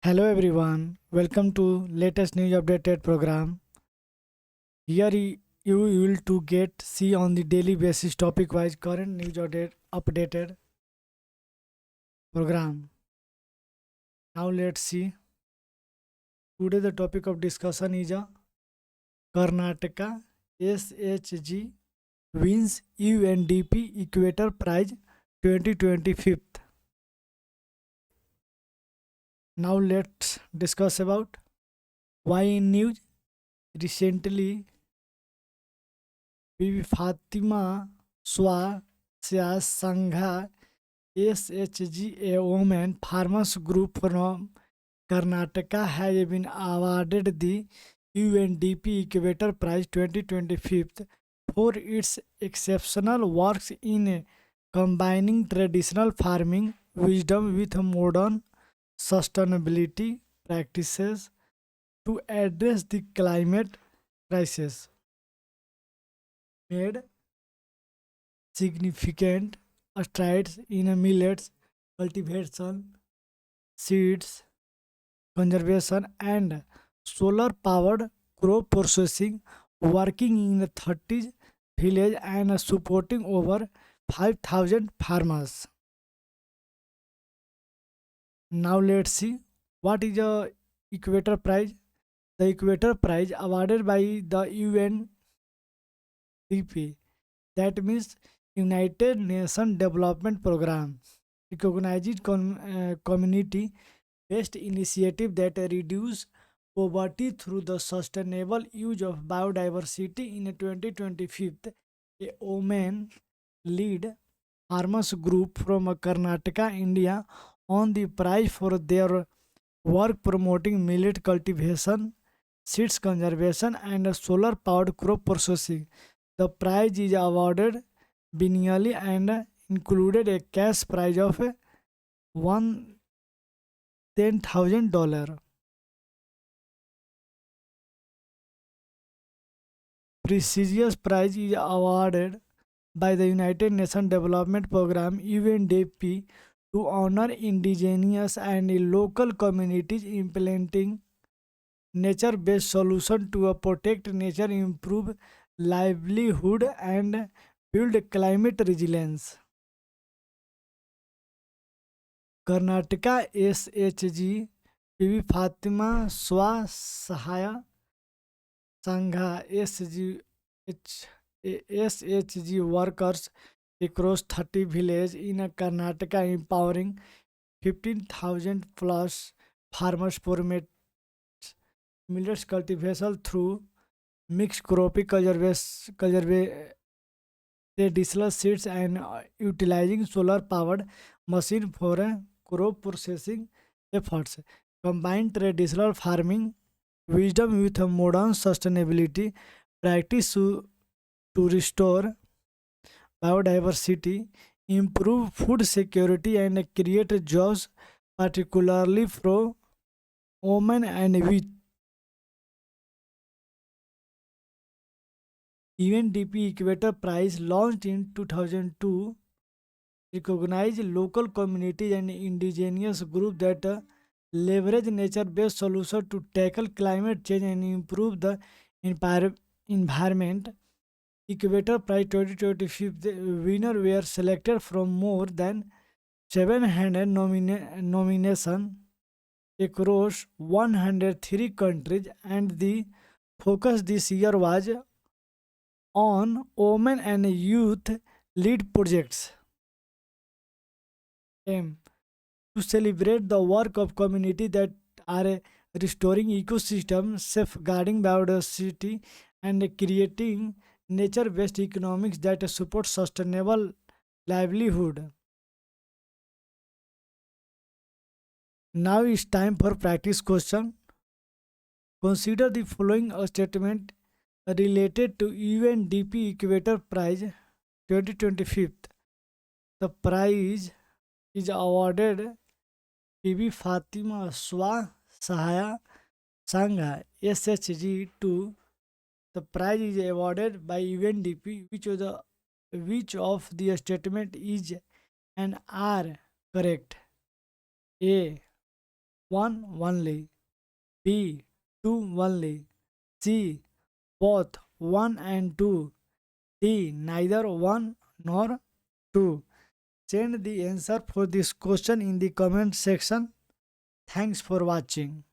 Hello everyone, welcome to latest news updated program. Here you will to get see on the daily basis topic wise current news updated program. Now let's see. Today the topic of discussion is Karnataka SHG wins UNDP Equator Prize 2025. Now let's discuss about why in news recently Bibi Fatima Swasya Sangha SHG, a woman farmers group from Karnataka, has been awarded the UNDP Equator Prize 2025 for its exceptional works in combining traditional farming wisdom with modern sustainability practices to address the climate crisis. Made significant strides in millets cultivation, seeds conservation, and solar powered crop processing, working in 30 villages and supporting over 5,000 farmers. Now let's see what is the Equator Prize. The Equator Prize awarded by the UNDP, that means United Nations Development Program, recognized community based initiative that reduce poverty through the sustainable use of biodiversity. In 2025, a women lead farmers group from Karnataka, India, won the prize for their work promoting millet cultivation, seeds conservation, and solar powered crop processing. The prize is awarded biennially and included a cash prize of one $10,000. Prestigious prize is awarded by the United Nations Development Program UNDP to honor indigenous and local communities implementing nature-based solutions to protect nature, improve livelihood, and build climate resilience. Karnataka SHG PV Fatima Swa Sahaya Sangha SHG workers across 30 villages in Karnataka, empowering 15,000 plus farmers for millets cultivation through mixed cropping, traditional seeds, and utilizing solar powered machine for crop processing efforts. Combine traditional farming wisdom with a modern sustainability practice to restore biodiversity, improve food security, and create jobs, particularly for women and youth. UNDP Equator Prize, launched in 2002, recognize local communities and indigenous groups that leverage nature-based solutions to tackle climate change and improve the environment. Equator Prize 2025 winner were selected from more than 700 nominations across 103 countries, and the focus this year was on women and youth lead projects. Aim to celebrate the work of communities that are restoring ecosystem, safeguarding biodiversity, and creating nature-based economics that support sustainable livelihood. Now it's time for practice question. Consider the following statement related to UNDP Equator Prize 2025. The prize is awarded Bibi Fatima Swa Sahaya Sangha SHG 2. The prize is awarded by UNDP. Which of the statement is and are correct? A. 1 only. B. 2 only. C. Both 1 and 2. D. Neither 1 nor 2. Send the answer for this question in the comment section. Thanks for watching.